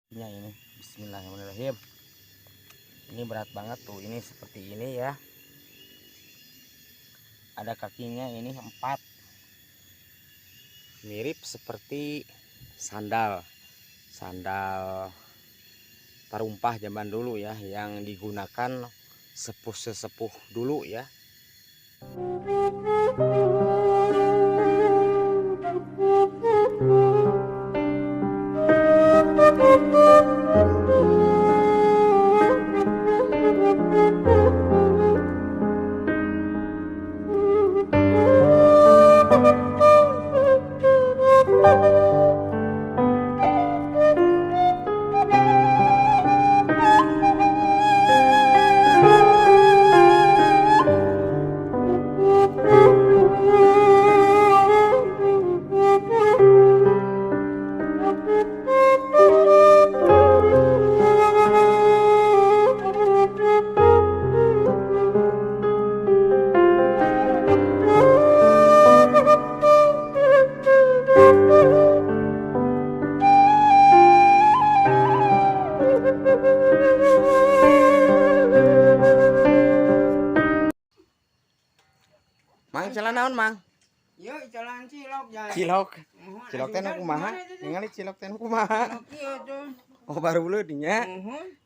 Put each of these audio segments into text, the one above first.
Ini Bismillahirrahmanirrahim. Ini berat banget tuh, ini seperti ini ya, ada kakinya ini 4, mirip seperti sandal tarumpah zaman dulu ya, yang digunakan sesepuh dulu ya. Mang jalan naon, Mang? Yuk jalan cilok ya. Cilok. Cilok teh nu kumaha? Ningali cilok teh nu kumaha? Oh, baru beuleud dinya.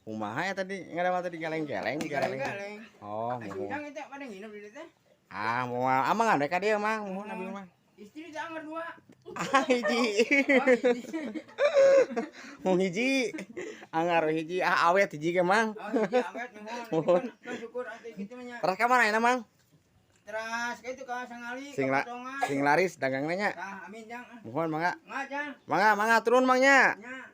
Kumaha ya tadi? Ngada tadi galeng-galeng di galeng. Oh, Udang itu pada nginep di teh. Ah, moal amang ada ka dieu, Mang. Mohon abi mah. Istri sangar 2. Ah, hiji. Mau hiji. Anggar hiji. Ah, awet hiji ge, Mang. Oh, hiji awet mohon. Syukur atuh kitu nya. Terus ka mana Mang? Teras ka itu ka Sangali Sing laris dagangna nya. Tah, amin jang. Mohon mangga. Ngajang. Mangga turun Mangnya. Nya.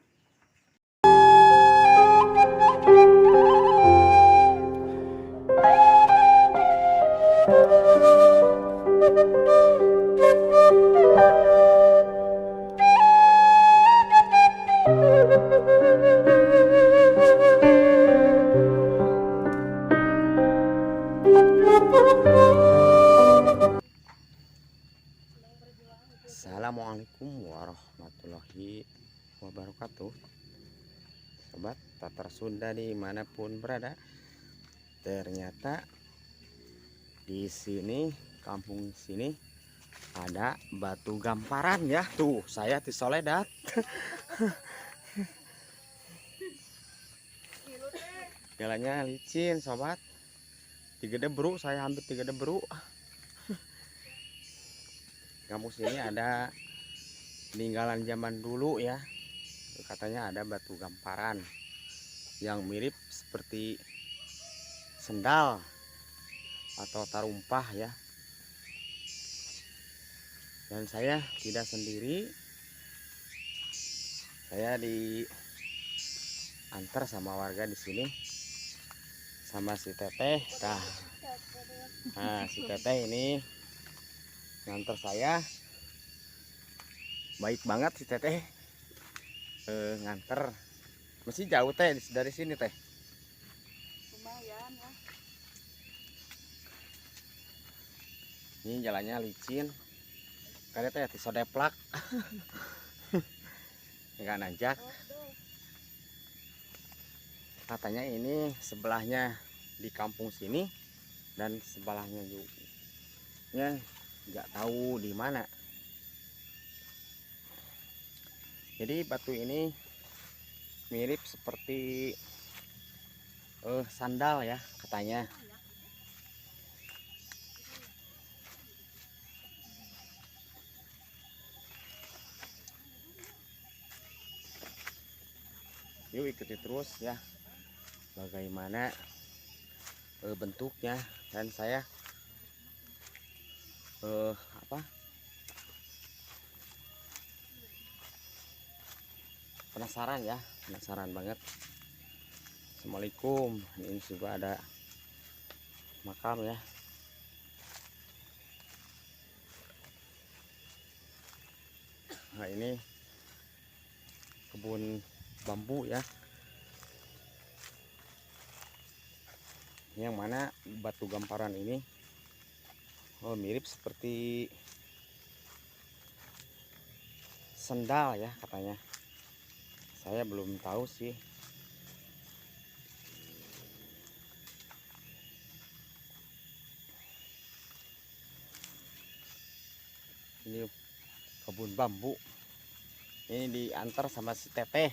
Assalamualaikum warahmatullahi wabarakatuh. Sobat Tatar Sunda dimanapun berada, ternyata di sini, kampung sini ada batu gamparan ya. Tuh saya di Soledad. Jalannya licin sobat. 3 debru, saya hampir 3 debru. Kampung sini ada peninggalan zaman dulu ya, katanya ada batu gamparan yang mirip seperti sendal atau tarumpah ya. Dan saya tidak sendiri, saya diantar sama warga di sini, sama si Teteh. Nah, si Teteh ini nganter saya, baik banget si Teteh. Nganter masih jauh teh dari sini teh. Lumayan ya. Ini jalannya licin, karena teh disodeplak. Nggak nanjak. Katanya ini sebelahnya di kampung sini dan sebelahnya juga nggak tahu di mana. Jadi batu ini mirip seperti sandal ya katanya. Yuk ikuti terus ya bagaimana bentuknya, dan saya penasaran banget. Assalamualaikum. Ini juga ada makam ya. Nah, ini kebun bambu ya, yang mana batu gamparan ini mirip seperti sendal ya katanya. Saya belum tahu sih. Ini kebun bambu. Ini diantar sama si Teteh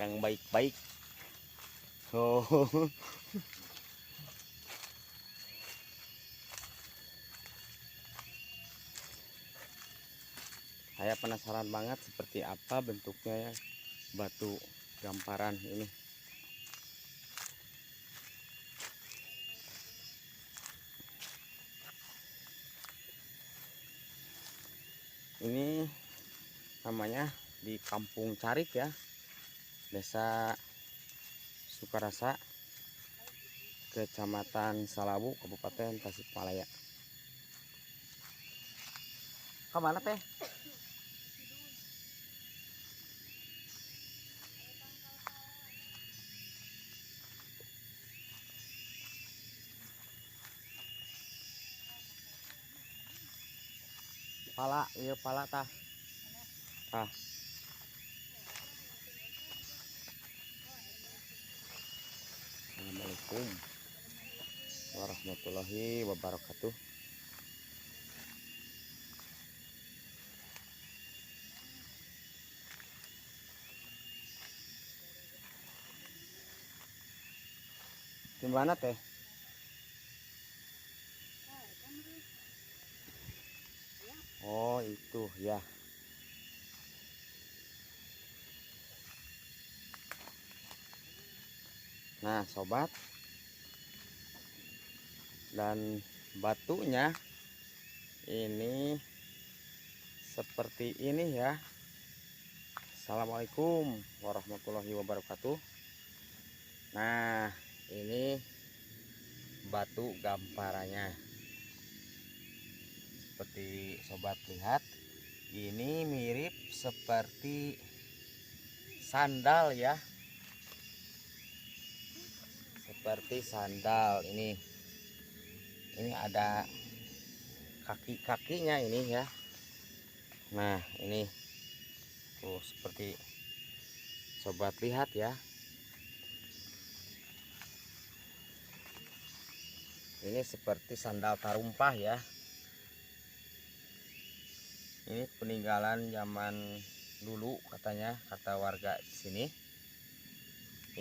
yang baik-baik. Oh. Saya penasaran banget seperti apa bentuknya ya, batu gamparan ini. Ini namanya di Kampung Carik ya, Desa Sukarasa, Kecamatan Salawu, Kabupaten Tasikmalaya. Kemana teh? Pala, iya pala tah. Tah. Assalamualaikum warahmatullahi wabarakatuh. Di mana teh? Oh itu ya. Nah sobat, dan batunya ini seperti ini ya. Assalamualaikum warahmatullahi wabarakatuh. Nah ini batu gamparannya, seperti sobat lihat, ini mirip seperti sandal ya, seperti sandal. Ini ada kaki-kakinya ini ya. Nah ini tuh seperti sobat lihat ya, ini seperti sandal tarumpah ya. Ini peninggalan zaman dulu katanya, kata warga di sini.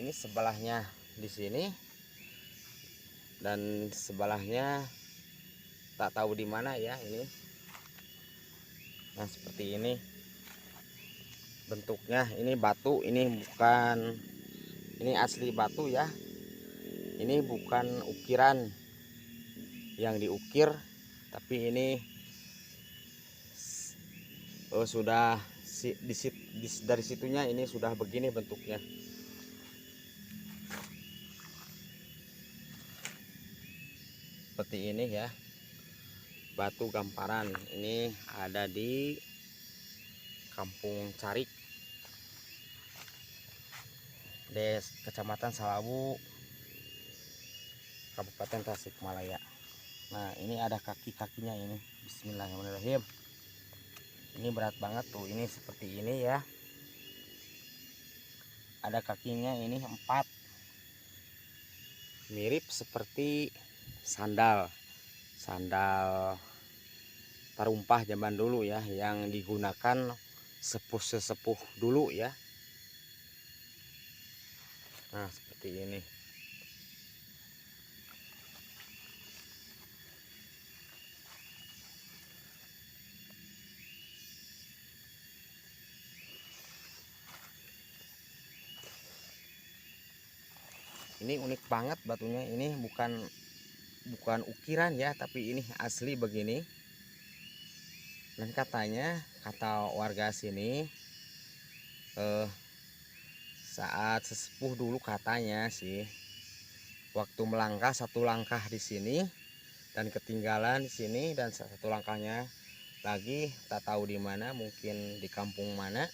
Ini sebelahnya di sini dan sebelahnya tak tahu di mana ya ini. Nah seperti ini bentuknya. Ini batu, ini bukan, ini asli batu ya. Ini bukan ukiran yang diukir, tapi ini sudah dari situnya ini sudah begini bentuknya. Seperti ini ya, batu gamparan. Ini ada di Kampung Carik, Kecamatan Salawu, Kabupaten Tasikmalaya. Nah ini ada kaki-kakinya ini. Bismillahirrahmanirrahim. Ini berat banget tuh, ini seperti ini ya. Ada kakinya ini 4, mirip seperti sandal tarumpah zaman dulu ya, yang digunakan sesepuh dulu ya. Nah seperti ini. Ini unik banget batunya. Ini bukan ukiran ya, tapi ini asli begini. Dan katanya, kata warga sini, saat sesepuh dulu katanya sih, waktu melangkah satu langkah di sini dan ketinggalan di sini, dan satu langkahnya lagi tak tahu di mana, mungkin di kampung mana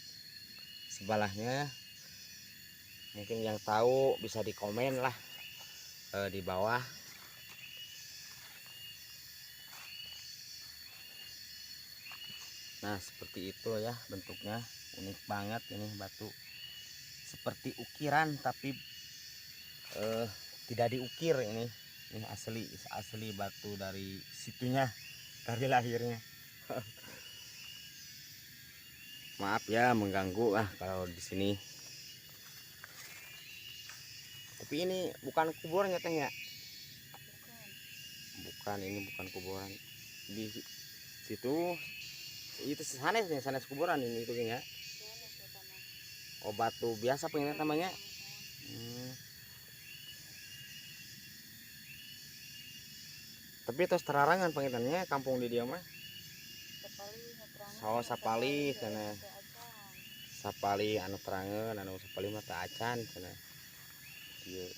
sebelahnya. Mungkin yang tahu bisa dikomen lah di bawah. Nah seperti itu ya bentuknya, unik banget ini batu seperti ukiran tapi tidak diukir ini asli asli batu dari situnya, dari lahirnya. Maaf ya mengganggu kalau di sini. Tapi ini bukan kuburan ya Teh ya? Bukan, ini bukan kuburan. Di situ itu sanes nih, sanes kuburan ini itu ya. Oh batu biasa pengen namanya. Tapi terus terarangan pengintannya kampung di dia mah. Oh sapali sana. Sapali anu terangan anu sapali mah teu acan sana. Ieu